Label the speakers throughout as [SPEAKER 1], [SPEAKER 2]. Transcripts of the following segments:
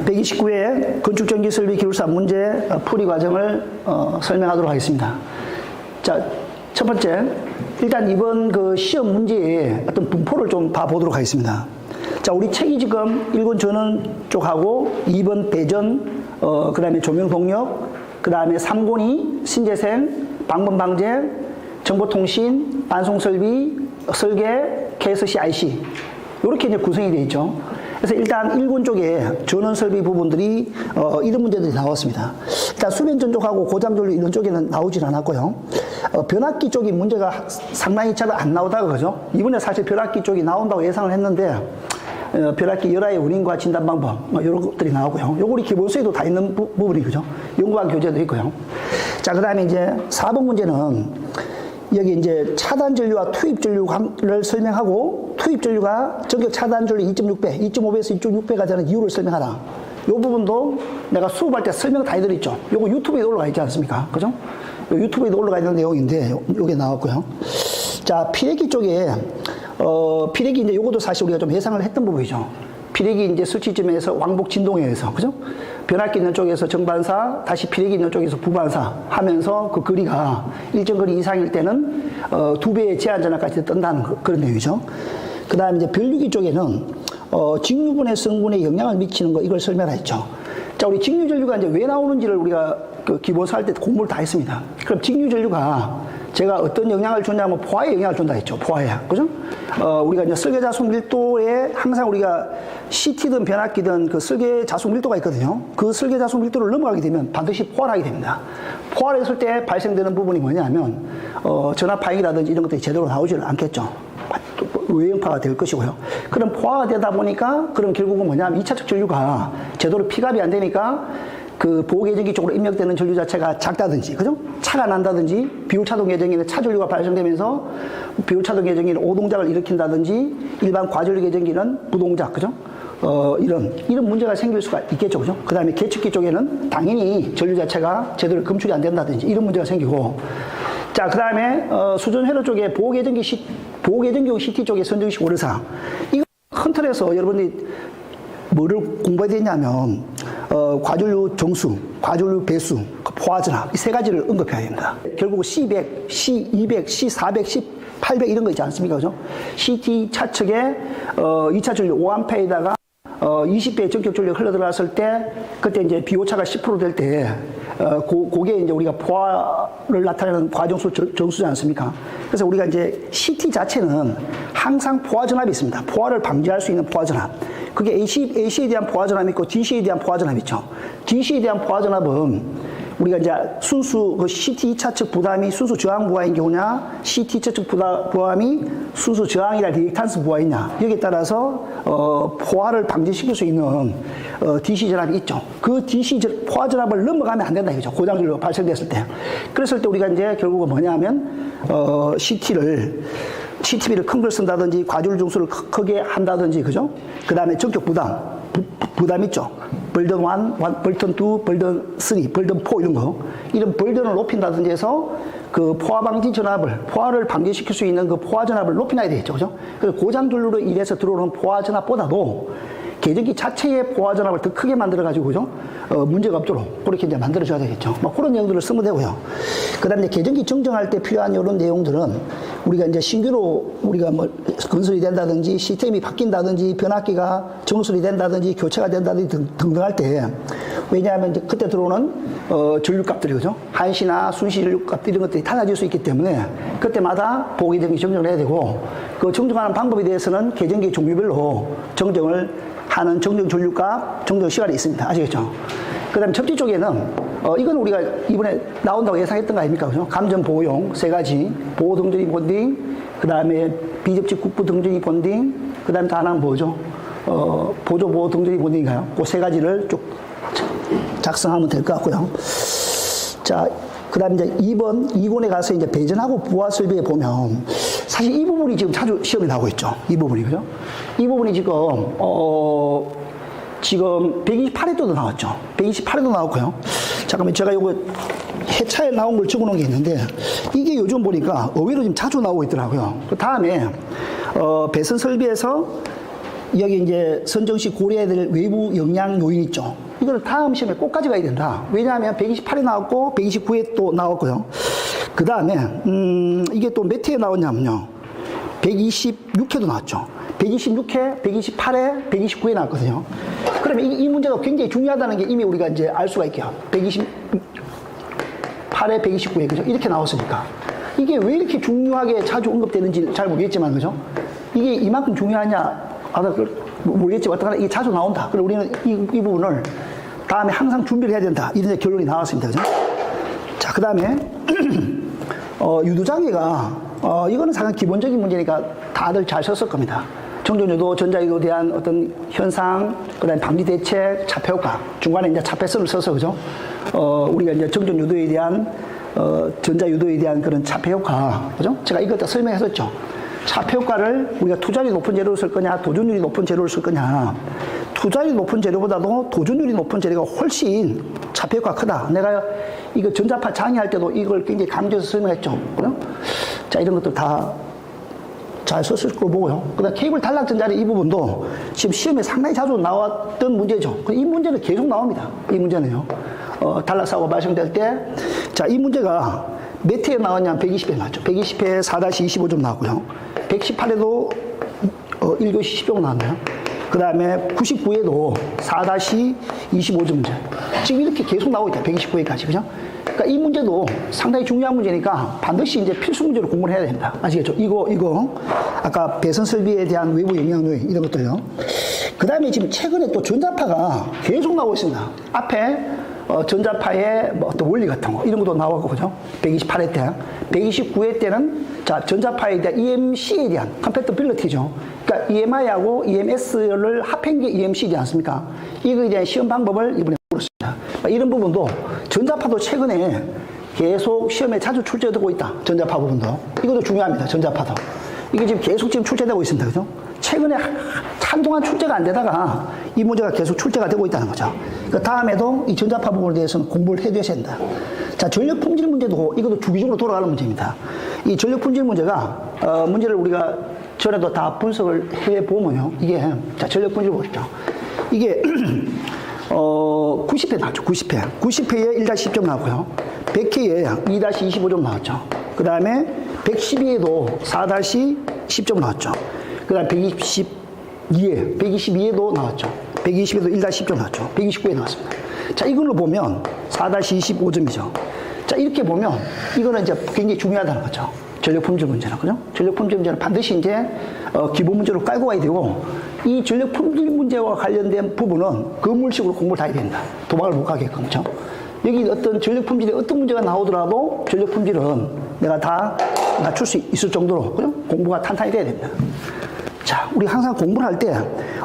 [SPEAKER 1] 129회 건축전기설비 기술사 문제 풀이 과정을 설명하도록 하겠습니다. 자, 첫 번째, 일단 이번 그 시험 문제의 어떤 분포를 좀 봐보도록 하겠습니다. 자, 우리 책이 지금 1번 전원 쪽하고 2번 배전, 그 다음에 조명 동력, 그 다음에 3권이 신재생, 방문 방제, 정보통신, 반송설비, 설계, KSC, IC. 이렇게 이제 구성이 되어 있죠. 그래서 일단 1군 쪽에 전원 설비 부분들이 이런 문제들이 나왔습니다. 일단 수변 전족하고 고장전류 이런 쪽에는 나오질 않았고요. 변압기 쪽이 문제가 상당히 잘 안 나오다가 그죠? 이번에 사실 변압기 쪽이 나온다고 예상을 했는데 변압기 열화의 원인과 진단 방법 이런 것들이 나오고요. 요거 우리 기본서에도 다 있는 부분이 그죠? 연구한 교재도 있고요. 자, 그다음에 이제 4번 문제는 여기 이제 차단 전류와 투입 전류를 설명하고 투입 전류가 전격 차단 전류 2.6배, 2.5배에서 2.6배가 되는 이유를 설명하라. 이 부분도 내가 수업할 때 설명 다 해드렸죠. 요거 유튜브에 올라가 있지 않습니까? 그죠? 유튜브에도 올라가 있는 내용인데 요게 나왔고요. 자, 피레기 쪽에 피레기 이제 요것도 사실 우리가 좀 예상을 했던 부분이죠. 피레기 이제 설치점에서 왕복 진동에 의해서 그죠? 변압기 있는 쪽에서 정반사, 다시 피레기 있는 쪽에서 부반사 하면서 그 거리가 일정 거리 이상일 때는 2배의 제한 전압까지 뜬다는 그런 내용이죠. 그 다음에 이제 변류기 쪽에는 직류분해 성분에 영향을 미치는 거 이걸 설명했죠. 자, 우리 직류전류가 이제 왜 나오는지를 우리가 그 기본서 할 때 공부를 다 했습니다. 그럼 직류전류가 제가 어떤 영향을 줬냐면 포화에 영향을 준다 했죠. 포화에. 그죠? 우리가 이제 설계자속 밀도에 항상 우리가 CT든 변압기든 그 설계자속 밀도가 있거든요. 그 설계자속 밀도를 넘어가게 되면 반드시 포화를 하게 됩니다. 포화를 했을 때 발생되는 부분이 뭐냐면, 전압 파행이라든지 이런 것들이 제대로 나오지를 않겠죠. 외형파가 될 것이고요. 그럼 포화가 되다 보니까, 그럼 결국은 뭐냐면 2차적 전류가 제대로 피갑이 안 되니까 그 보호계정기 쪽으로 입력되는 전류 자체가 작다든지, 그죠? 차가 난다든지, 비율차동 계정기는 차전류가 발생되면서 비율차동 계정기는 오동작을 일으킨다든지, 일반 과전류 계정기는 부동작, 그죠? 이런 문제가 생길 수가 있겠죠, 그죠? 그 다음에 계측기 쪽에는 당연히 전류 자체가 제대로 검출이 안 된다든지, 이런 문제가 생기고, 자, 그 다음에, 수전회로 쪽에 보호계정기용 CT 쪽에 선정식 오류사항. 이거 큰 틀에서 여러분들이 뭐를 공부해야 되냐면, 과전류 정수, 과전류 배수, 포화전압 이 세 가지를 언급해야 됩니다. 결국 C100, C200, C400, C800 이런 거 있지 않습니까? 그죠? CT 차측에 2차 전류 5A에다가 20배의 전격 전류가 흘러들어갔을 때 그때 이제 비오차가 10% 될 때 그게 이제 우리가 포화를 나타내는 과정수 정수지 않습니까? 그래서 우리가 이제 CT 자체는 항상 포화 전압이 있습니다. 포화를 방지할 수 있는 포화 전압. 그게 AC에 대한 포화 전압이 있고 DC에 대한 포화 전압이 있죠. DC에 대한 포화 전압은 우리가 이제 순수 그 CT 2차측 부담이 순수 저항 부하인 경우냐, CT 2차측 부함이 순수 저항이나 리액탄스 부하이냐 여기에 따라서 포화를 방지시킬 수 있는 DC 전압이 있죠. 그 DC 포화 전압을 넘어가면 안 된다 이거죠. 고장전류가 발생됐을 때. 그랬을 때 우리가 이제 결국은 뭐냐면 CTB를 큰 걸 쓴다든지 과전류 정수를 크게 한다든지 그죠? 그 다음에 전격 부담 있죠. 벌든 1, 벌든 2, 벌든 3, 벌든 4 이런 거. 이런 벌든을 높인다든지 해서 그 포화 방지 전압을, 포화를 방지시킬 수 있는 그 포화 전압을 높여놔야 되겠죠. 그죠? 그래서 고장전류로 인해서 들어오는 포화 전압보다도 계정기 자체의 포화 전압을 더 크게 만들어가지고, 그죠? 문제가 없도록 그렇게 이제 만들어줘야 되겠죠. 뭐 그런 내용들을 쓰면 되고요. 그 다음에 계정기 정정할 때 필요한 이런 내용들은 우리가 이제 신규로 우리가 뭐 건설이 된다든지 시스템이 바뀐다든지 변압기가 정수리 된다든지 교체가 된다든지 등등 할 때 왜냐하면 이제 그때 들어오는 전류값들이 그죠? 한시나 순시 전류값 이런 것들이 달라질 수 있기 때문에 그때마다 보호계정기 정정을 해야 되고 그 정정하는 방법에 대해서는 계정기 종류별로 정정을 하는 정정 전류값, 정정 시간이 있습니다. 아시겠죠? 그 다음에 접지 쪽에는, 이건 우리가 이번에 나온다고 예상했던 거 아닙니까? 그죠? 감전 보호용 세 가지, 보호 등전이 본딩, 그 다음에 비접지 국부 등전이 본딩, 그 다음에 또 하나는 뭐죠? 보조 보호 등전이 본딩인가요? 그 세 가지를 쭉 작성하면 될 것 같고요. 자, 그 다음에 이제 2권에 가서 이제 배전하고 부하 설비에 보면, 사실 이 부분이 지금 자주 시험에 나오고 있죠. 이 부분이, 그죠? 이 부분이 지금 128회도도 나왔죠. 128회도 나왔고요. 잠깐만, 제가 요거 해차에 나온 걸 적어 놓은 게 있는데, 이게 요즘 보니까 의외로 지금 자주 나오고 있더라고요. 그 다음에, 배선 설비에서 여기 이제 선정시 고려해야 될 외부 영향 요인 있죠. 이거는 다음 시험에 꼭 가져가야 된다. 왜냐하면 128에 나왔고 129에 또 나왔고요. 그 다음에 이게 또 몇 회에 나왔냐면요. 126회도 나왔죠. 126회, 128회, 129회 나왔거든요. 그러면 이 문제가 굉장히 중요하다는 게 이미 우리가 이제 알 수가 있게요. 128회, 129회, 그죠? 이렇게 나왔으니까. 이게 왜 이렇게 중요하게 자주 언급되는지 잘 모르겠지만, 그죠? 이게 이만큼 중요하냐, 모르겠지만, 어떡하나 이게 자주 나온다. 그럼 우리는 이 부분을 다음에 항상 준비를 해야 된다. 이런 결론이 나왔습니다. 그죠? 자, 그 다음에, 유도장애가, 이거는 상당히 기본적인 문제니까 다들 잘 썼을 겁니다. 정전유도, 전자유도에 대한 어떤 현상, 그 다음에 방지 대책, 차폐효과, 중간에 이제 차폐선을 써서, 그죠? 우리가 이제 정전유도에 대한, 전자유도에 대한 그런 차폐효과, 그죠? 제가 이거 다 설명했었죠. 차폐효과를 우리가 투자율이 높은 재료를 쓸 거냐, 도전율이 높은 재료를 쓸 거냐. 투자율이 높은 재료보다도 도전율이 높은 재료가 훨씬 차폐효과가 크다. 내가 이거 전자파 장애할 때도 이걸 굉장히 강조해서 설명했죠. 그죠? 자, 이런 것들 다 잘 썼을 거 보고요. 그 다음 케이블 단락전자리 이 부분도 지금 시험에 상당히 자주 나왔던 문제죠. 이 문제는 계속 나옵니다. 이 문제는요. 단락사고 발생될 때, 자, 이 문제가 몇 회에 나왔냐면 120회 나왔죠. 120회 4-25점 나왔고요. 118회도 1교시 10점 나왔네요. 그 다음에 99회도 4-25점 문제. 지금 이렇게 계속 나오고 있다. 129회까지. 그죠? 그러니까 이 문제도 상당히 중요한 문제니까 반드시 이제 필수 문제로 공부를 해야 됩니다. 아시겠죠? 이거. 아까 배선 설비에 대한 외부 영향 요인, 이런 것들요. 그 다음에 지금 최근에 또 전자파가 계속 나오고 있습니다. 앞에 전자파의 뭐 어떤 원리 같은 거, 이런 것도 나왔고, 그죠? 128회 때. 129회 때는, 자, 전자파에 대한 EMC에 대한 컴패티빌리티죠. 그러니까 EMI하고 EMS를 합한 게 EMC이지 않습니까? 이거에 대한 시험 방법을 이번에 물었습니다. 이런 부분도 전자파도 최근에 계속 시험에 자주 출제되고 있다. 전자파 부분도. 이것도 중요합니다. 전자파도. 이게 지금 계속 출제되고 있습니다. 그죠? 최근에 한동안 출제가 안 되다가 이 문제가 계속 출제가 되고 있다는 거죠. 그러니까 다음에도 이 전자파 부분에 대해서는 공부를 해줘야 된다. 자, 전력 품질 문제도 이것도 주기적으로 돌아가는 문제입니다. 이 전력 품질 문제가, 문제를 우리가 전에도 다 분석을 해보면요. 이게, 자, 전력 품질 보십시오. 이게, 90회 나왔죠. 90회. 90회에 1-10점 나왔고요. 100회에 2-25점 나왔죠. 그 다음에 112회도 4-10점 나왔죠. 그 다음에 122회도 나왔죠. 120회도 1-10점 나왔죠. 129회 나왔습니다. 자, 이걸로 보면 4-25점이죠. 자, 이렇게 보면 이거는 이제 굉장히 중요하다는 거죠. 전력 품질 문제는, 그죠? 전력 품질 문제는 반드시 이제 기본 문제로 깔고 가야 되고, 이 전력 품질 문제와 관련된 부분은 건물식으로 공부를 다 해야 된다. 도망을 못 가게끔, 그죠? 여기 어떤 전력 품질에 어떤 문제가 나오더라도 전력 품질은 내가 다 맞출 수 있을 정도로, 그죠? 공부가 탄탄히 돼야 됩니다. 자, 우리 항상 공부를 할 때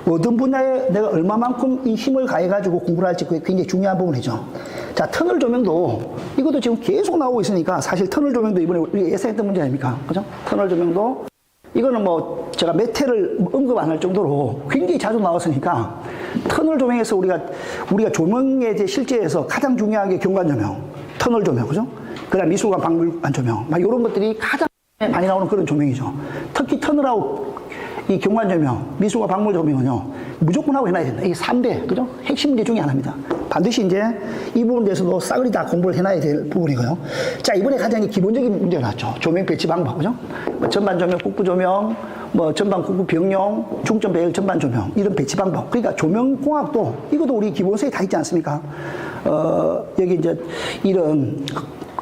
[SPEAKER 1] 어떤 분야에 내가 얼마만큼 이 힘을 가해가지고 공부를 할지 그게 굉장히 중요한 부분이죠. 자, 터널 조명도 이것도 지금 계속 나오고 있으니까 사실 터널 조명도 이번에 우리가 예상했던 문제 아닙니까? 그죠? 터널 조명도 이거는 뭐 제가 몇 회를 언급 안 할 정도로 굉장히 자주 나왔으니까 터널 조명에서 우리가 조명에 대해 실제에서 가장 중요한 게 경관 조명, 터널 조명, 그죠? 그 다음 미술관 박물관 조명, 막 이런 것들이 가장 많이 나오는 그런 조명이죠. 특히 터널하고 이 경관 조명, 미술관 박물 조명은요, 무조건 하고 해놔야 된다. 이게 3대, 그죠? 핵심 문제 중에 하나입니다. 반드시 이제 이 부분에 대해서도 싸그리 다 공부를 해놔야 될 부분이고요. 자, 이번에 가장 기본적인 문제가 나왔죠. 조명 배치 방법, 그죠? 뭐 전반 조명, 국부 조명, 뭐 전반 국부 병용, 중점 배열 전반 조명, 이런 배치 방법. 그러니까 조명공학도 이것도 우리 기본서에 다 있지 않습니까? 여기 이제 이런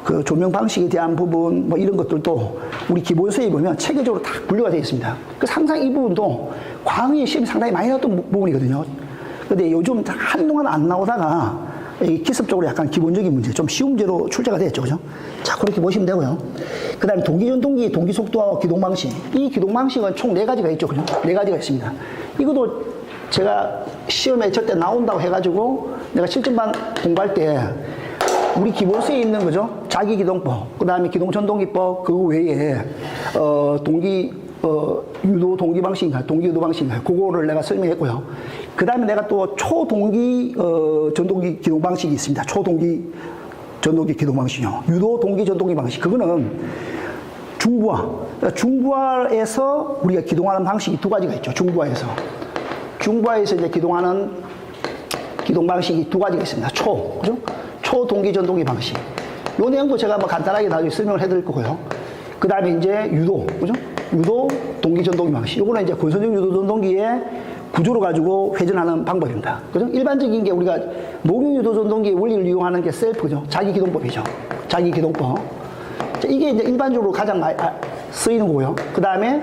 [SPEAKER 1] 그 조명 방식에 대한 부분, 뭐 이런 것들도 우리 기본서에 보면 체계적으로 다 분류가 되어 있습니다. 그래서 항상 이 부분도 과학의 시험이 상당히 많이 나왔던 부분이거든요. 근데 요즘 한동안 안 나오다가 기습적으로 약간 기본적인 문제, 좀 쉬운 문제로 출제가 됐죠. 그죠? 자, 그렇게 보시면 되고요. 그 다음에 동기전동기, 동기속도와 기동방식. 이 기동방식은 총 4가지가 있죠. 그죠? 4가지가 있습니다. 이것도 제가 시험에 절대 나온다고 해가지고 내가 실전반 공부할 때 우리 기본서에 있는 거죠. 자기기동법, 그 다음에 기동전동기법, 그거 외에, 유도 동기 방식인가요? 동기 유도 방식인가요? 그거를 내가 설명했고요. 그 다음에 내가 또 초동기, 전동기 기동 방식이 있습니다. 초동기 전동기 기동 방식이요. 유도 동기 전동기 방식. 그거는 중부하. 중부하에서 우리가 기동하는 방식이 2가지가 있죠. 중부하에서. 중부하에서 이제 기동하는 기동 방식이 두 가지가 있습니다. 그죠? 초동기 전동기 방식. 요 내용도 제가 뭐 간단하게 나중에 설명을 해드릴 거고요. 그 다음에 이제 유도, 그죠? 유도 동기 전동기 방식. 요거는 이제 권선적 유도 전동기의 구조를 가지고 회전하는 방법입니다. 그죠? 일반적인 게 우리가 농용 유도 전동기의 원리를 이용하는 게 셀프, 그죠? 자기 기동법이죠. 자기 기동법. 자, 이게 이제 일반적으로 가장 많이 쓰이는 거고요. 그 다음에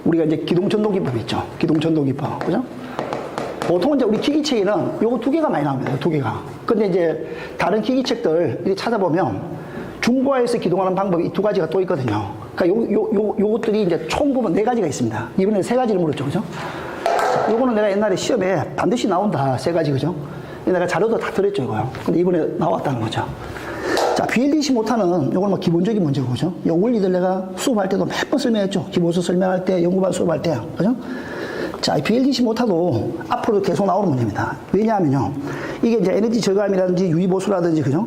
[SPEAKER 1] 우리가 이제 기동 전동기법이 있죠. 기동 전동기법, 그죠? 보통 이제 우리 기기책에는 요거 두 개가 많이 나옵니다. 두 개가. 근데 이제 다른 기기책들 이렇게 찾아보면 중고하에서 기동하는 방법이 이 두 가지가 또 있거든요. 그러니까 요것들이 이제 총 보면 네 가지가 있습니다. 이번에 세 가지를 물었죠. 그죠? 요거는 내가 옛날에 시험에 반드시 나온다. 세 가지, 그죠? 내가 자료도 다 들었죠, 이거요. 근데 이번에 나왔다는 거죠. 자, BLDC 모터는 요건 뭐 기본적인 문제고, 그죠? 요 원리들 내가 수업할 때도 몇 번 설명했죠. 기본서 설명할 때, 연구반 수업할 때, 그죠? 자, BLDC 모터도 앞으로 계속 나오는 문제입니다. 왜냐하면요, 이게 이제 에너지 저감이라든지 유의보수라든지, 그죠?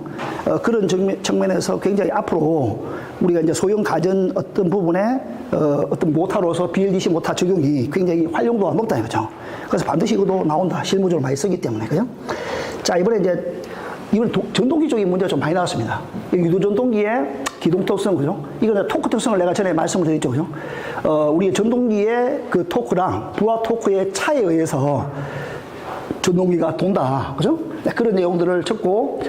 [SPEAKER 1] 그런 측면에서 굉장히 앞으로 우리가 이제 소형 가전 어떤 부분에 어떤 모터로서 BLDC 모터 적용이 굉장히 활용도가 높다, 그죠? 그래서 반드시 이것도 나온다. 실무적으로 많이 쓰기 때문에, 그죠? 자, 이번에 이제 이번 전동기 쪽에 문제가 좀 많이 나왔습니다. 유도 전동기의 기동 특성, 그죠? 이거는 토크 특성을 내가 전에 말씀을 드렸죠, 그죠? 우리 전동기의 그 토크랑 부하 토크의 차에 의해서 전동기가 돈다, 그죠? 그런 내용들을 적고,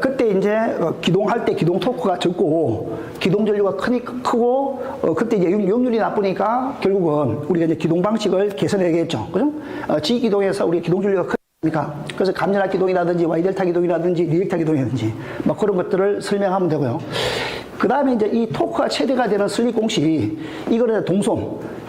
[SPEAKER 1] 그때 이제 기동할 때 기동 토크가 적고, 기동 전류가 크고, 그때 이제 역률이 나쁘니까 결국은 우리가 이제 기동 방식을 개선해야겠죠, 그죠? 지기동에서 우리 기동 전류가 그러니까 그래서 감전압 기동이라든지 Y델타 기동이라든지 리액타 기동이라든지 뭐 그런 것들을 설명하면 되고요. 그 다음에 이제 이 토크가 최대가 되는 슬립 공식, 이거는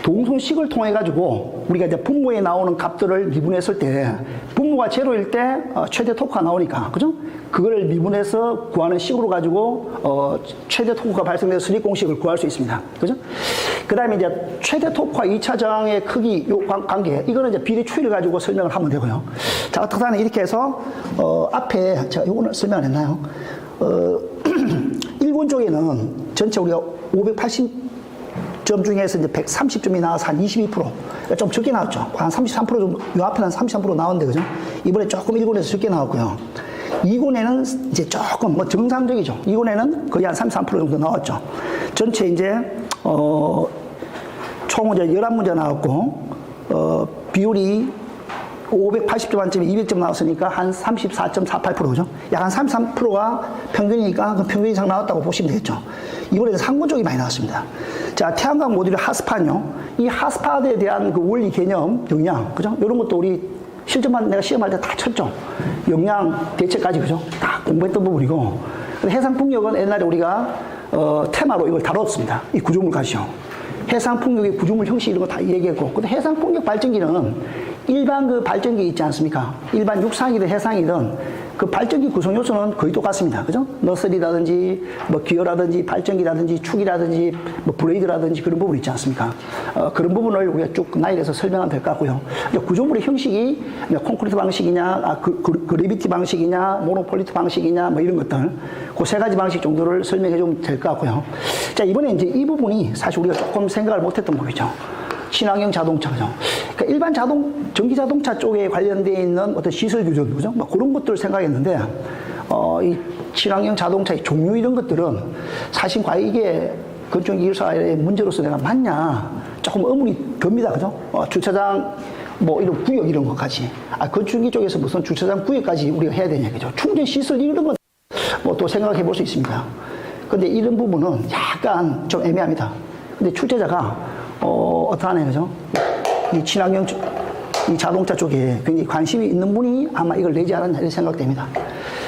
[SPEAKER 1] 동손식을 통해 가지고 우리가 이제 분모에 나오는 값들을 미분했을 때 분모가 제로일 때 최대 토크가 나오니까, 그죠? 그걸 미분해서 구하는 식으로 가지고 최대 토크가 발생되는 슬립 공식을 구할 수 있습니다. 그죠? 그 다음에 이제 최대 토크와 2차정의 크기 요 관계, 이거는 이제 비례 추이를 가지고 설명을 하면 되고요. 자, 어떻게 하면 이렇게 해서 앞에 제가 요거는 설명 안 했나요? 1군 쪽에는 전체 우리가 580점 중에서 이제 130점이 나와서 한 22%, 좀 적게 나왔죠. 한 33% 정도, 요 앞에는 한 33% 나왔는데, 그죠? 이번에 조금 1군에서 적게 나왔고요. 2군에는 이제 조금 뭐 정상적이죠. 2군에는 거의 한 33% 정도 나왔죠. 전체 이제, 총 문제 11문제 나왔고, 비율이 580점 만점에 200점 나왔으니까 한 34.48%죠. 약 한 33%가 평균이니까 그 평균 이상 나왔다고 보시면 되겠죠. 이번에는 상군 쪽이 많이 나왔습니다. 자, 태양광 모듈의 하스판요. 이 하스판에 대한 그 원리 개념, 역량, 그죠? 이런 것도 우리 실전만 내가 시험할 때 다 쳤죠. 역량 대체까지, 그죠? 다 공부했던 부분이고. 해상 풍력은 옛날에 우리가 테마로 이걸 다뤘습니다. 이 구조물 가시죠. 해상 풍력의 구조물 형식 이런 거 다 얘기했고, 근데 해상 풍력 발전기는 일반 그 발전기 있지 않습니까? 일반 육상이든 해상이든 그 발전기 구성 요소는 거의 똑같습니다. 그죠? 너슬이라든지, 뭐 기어라든지, 발전기라든지, 축이라든지, 뭐 브레이드라든지 그런 부분 있지 않습니까? 그런 부분을 우리가 쭉 나열해서 설명하면 될 것 같고요. 구조물의 형식이 콘크리트 방식이냐, 그래비티 방식이냐, 모노폴리트 방식이냐, 뭐 이런 것들. 그 세 가지 방식 정도를 설명해 주면 될 것 같고요. 자, 이번에 이제 이 부분이 사실 우리가 조금 생각을 못 했던 부분이죠. 친환경 자동차죠. 그러니까 일반 전기 자동차 쪽에 관련되어 있는 어떤 시설 규정, 그죠? 뭐 그런 것들을 생각했는데, 이 친환경 자동차의 종류 이런 것들은 사실 과연 이게 건축기술사의 문제로서 내가 맞냐? 조금 의문이 듭니다. 그죠? 주차장, 뭐 이런 구역 이런 것까지. 건축기 쪽에서 무슨 주차장 구역까지 우리가 해야 되냐, 그죠? 충전 시설 이런 건 뭐 또 생각해 볼 수 있습니다. 근데 이런 부분은 약간 좀 애매합니다. 근데 출제자가 어떠하네, 그죠? 이 친환경, 이 자동차 쪽에 굉장히 관심이 있는 분이 아마 이걸 내지 않았나 이런 생각됩니다.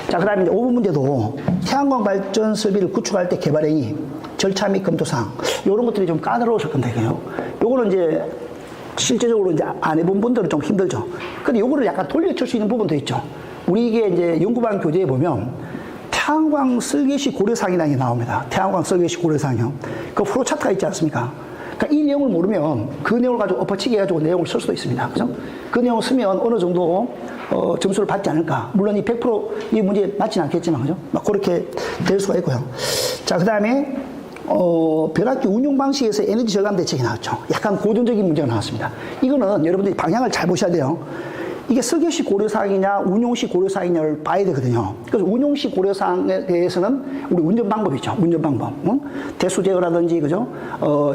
[SPEAKER 1] 자, 그 다음에 이제 5번 문제도 태양광 발전 설비를 구축할 때 개발행위, 절차 및 검토사항, 이런 것들이 좀 까다로우실 건데, 그요. 요거는 이제 실제적으로 이제 안 해본 분들은 좀 힘들죠. 근데 요거를 약간 돌려칠 수 있는 부분도 있죠. 우리 이게 이제 연구반 교재에 보면 태양광 설계시 고려사항이라는 게 나옵니다. 태양광 설계시 고려사항이요. 그 프로 차트가 있지 않습니까? 그러니까 이 내용을 모르면 그 내용을 가지고 엎어치기 해가지고 내용을 쓸 수도 있습니다. 그죠? 그 내용을 쓰면 어느 정도 점수를 받지 않을까. 물론 이 100% 이 문제에 맞지는 않겠지만, 그죠? 막 그렇게 될 수가 있고요. 자, 그 다음에 변압기 운용 방식에서 에너지 절감 대책이 나왔죠. 약간 고전적인 문제가 나왔습니다. 이거는 여러분들이 방향을 잘 보셔야 돼요. 이게 설계시 고려사항이냐 운용시 고려사항이냐를 봐야 되거든요. 그래서 운용시 고려사항에 대해서는 우리 운전 방법이죠. 운전 방법. 대수 제어라든지 그죠?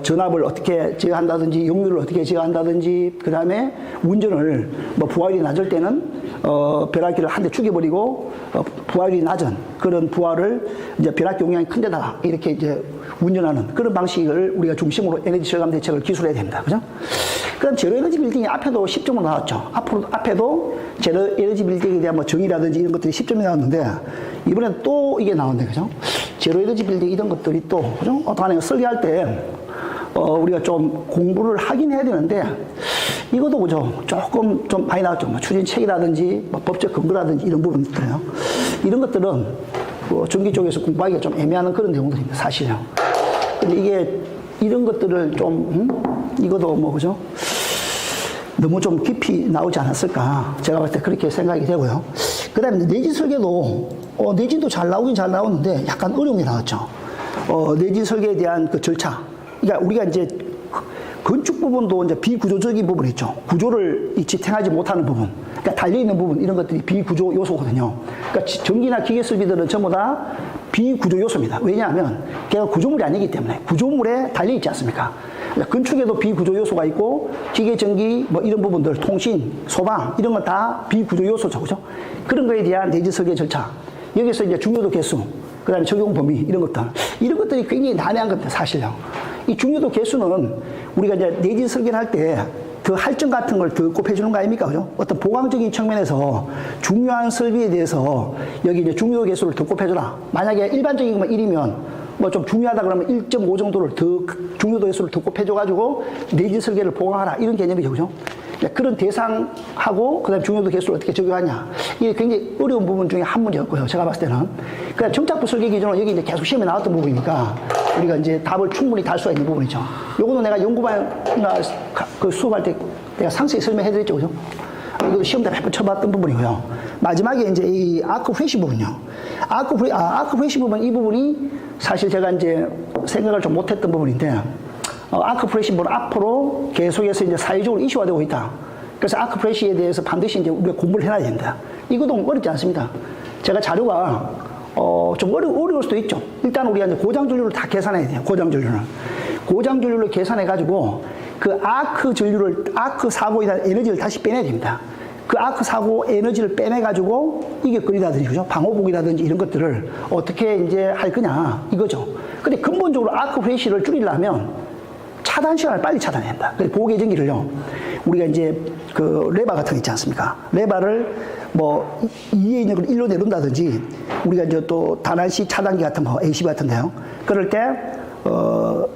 [SPEAKER 1] 전압을 어떻게 제어한다든지 역류를 어떻게 제어한다든지 그다음에 운전을 뭐 부하율이 낮을 때는 벼락기를 한 대 죽여버리고 부하율이 낮은 그런 부하를 이제 벼락기 용량이 큰 데다가 이렇게 이제 운전하는 그런 방식을 우리가 중심으로 에너지 절감 대책을 기술해야 됩니다. 그죠? 그럼 제로 에너지 빌딩이 앞에도 10점으로 나왔죠. 앞에도 제로 에너지 빌딩에 대한 뭐 정의라든지 이런 것들이 10점이 나왔는데, 이번엔 또 이게 나온대. 그죠? 제로 에너지 빌딩 이런 것들이 또, 그죠? 어떡하냐. 설계할 때, 우리가 좀 공부를 하긴 해야 되는데, 이것도 그죠? 조금 좀 많이 나왔죠. 뭐 추진책이라든지, 뭐 법적 근거라든지 이런 부분들이요. 이런 것들은 전기 쪽에서 공부하기가 좀 애매한 그런 내용들입니다. 사실요. 근데 이게 이런 것들을 좀, 이것도 뭐, 그죠? 너무 좀 깊이 나오지 않았을까. 제가 봤을 때 그렇게 생각이 되고요. 그 다음에 내진 설계도, 내진도 잘 나오긴 잘 나오는데 약간 어려운 게 나왔죠. 내진 설계에 대한 그 절차. 그러니까 우리가 이제 건축 부분도 이제 비구조적인 부분이 있죠. 구조를 지탱하지 못하는 부분. 그러니까 달려있는 부분, 이런 것들이 비구조 요소거든요. 그러니까 전기나 기계 설비들은 전부 다 비구조 요소입니다. 왜냐하면 걔가 구조물이 아니기 때문에 구조물에 달려있지 않습니까? 그러니까 건축에도 비구조 요소가 있고 기계, 전기, 뭐 이런 부분들, 통신, 소방 이런 건 다 비구조 요소죠, 그죠? 그런 거에 대한 내진 설계 절차. 여기서 이제 중요도 개수, 그다음에 적용 범위 이런 것들이 굉장히 난해한 겁니다, 사실요. 이 중요도 개수는 우리가 이제 내진 설계를 할 때 그 할증 같은 걸 더 곱해주는 거 아닙니까? 그죠? 어떤 보강적인 측면에서 중요한 설비에 대해서 여기 이제 중요도 개수를 더 곱해줘라. 만약에 일반적인 것만 1이면 뭐 좀 중요하다 그러면 1.5 정도를 더 중요도 개수를 더 곱해줘가지고 내진 설계를 보강하라. 이런 개념이죠. 그죠? 그런 대상하고 그다음 중요도 개수를 어떻게 적용하냐. 이게 굉장히 어려운 부분 중에 한 문제였고요. 제가 봤을 때는. 그다음 정착부 설계 기준은 여기 이제 계속 시험에 나왔던 부분이니까 우리가 이제 답을 충분히 달 수가 있는 부분이죠. 요거는 내가 연구반이나 그 수업할 때 내가 상세히 설명해 드렸죠. 그죠? 이거 시험 때 몇 번 쳐봤던 부분이고요. 마지막에 이제 이 아크 회시 부분요. 아크 회시 부분, 이 부분이 사실 제가 이제 생각을 좀 못했던 부분인데, 아크 프레시 부분 앞으로 계속해서 이제 사회적으로 이슈화되고 있다. 그래서 아크 프레시에 대해서 반드시 이제 우리가 공부를 해놔야 된다. 이것도 어렵지 않습니다. 제가 자료가 좀 어려울 수도 있죠. 일단 우리가 이제 고장 전류를 다 계산해야 돼요. 고장 전류를 계산해가지고 그 아크 사고에 대한 에너지를 다시 빼내야 됩니다. 그 아크 사고 에너지를 빼내가지고 이격거리라든지, 그죠? 방호복이라든지 이런 것들을 어떻게 이제 할 거냐, 이거죠. 근데 근본적으로 아크 프레시를 줄이려면 차단 시간을 빨리 차단해야 된다. 그래서 보호계전기를요, 우리가 이제 그 레바 같은 거 있지 않습니까? 레바를 뭐 2에 있는 걸 1로 내린다든지, 우리가 이제 또 단한시 차단기 같은 거, AC 같은데요. 그럴 때,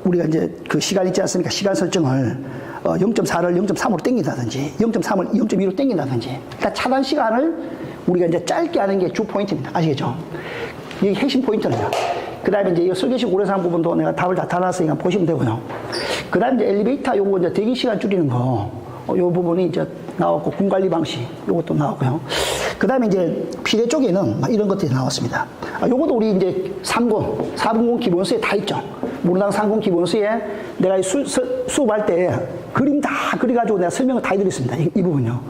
[SPEAKER 1] 우리가 이제 그 시간 있지 않습니까? 시간 설정을 0.4를 0.3으로 땡긴다든지, 0.3을 0.2로 땡긴다든지. 그러니까 차단 시간을 우리가 이제 짧게 하는 게 주 포인트입니다. 아시겠죠? 이게 핵심 포인트는요. 그 다음에 이제 이 설계식 고려사항 부분도 내가 답을 다 달았으니까 보시면 되고요. 그 다음에 이제 엘리베이터 요거 이제 대기 시간 줄이는 거, 요 부분이 이제 나왔고, 군관리 방식, 요것도 나왔고요. 그 다음에 이제 피대 쪽에는 막 이런 것들이 나왔습니다. 요것도 우리 이제 4분공 기본서에 다 있죠. 모르당 3공 기본서에 내가 수업할 때 그림 다 그려가지고 내가 설명을 다 해드렸습니다. 이 부분요.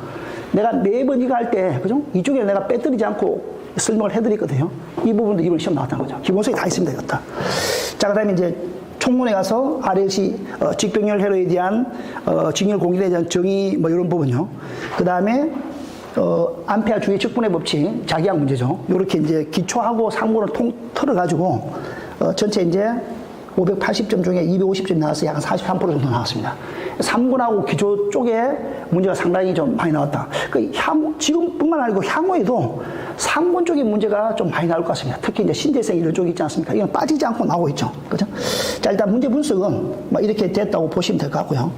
[SPEAKER 1] 내가 매번 이거 할 때, 그죠? 이쪽에 내가 빼뜨리지 않고 설명을 해드렸거든요. 이 부분도 이번 시험 나왔다는 거죠. 기본서에 다 있습니다, 이것도. 자, 그 다음에 이제 총론에 가서 RLC, 직병렬 회로에 대한, 직렬 공인에 대한 정의, 뭐 이런 부분요. 그 다음에, 암페어 주의 직분의 법칙, 자기항 문제죠. 요렇게 이제 기초하고 상고를 털어가지고, 전체 이제 580점 중에 250점 나와서 약 43% 정도 나왔습니다. 3군하고 기초 쪽에 문제가 상당히 좀 많이 나왔다. 지금뿐만 아니고 향후에도 3군 쪽에 문제가 좀 많이 나올 것 같습니다. 특히 이제 신재생 이런 쪽이 있지 않습니까? 이건 빠지지 않고 나오고 있죠. 그죠? 자, 일단 문제 분석은 뭐 이렇게 됐다고 보시면 될 것 같고요.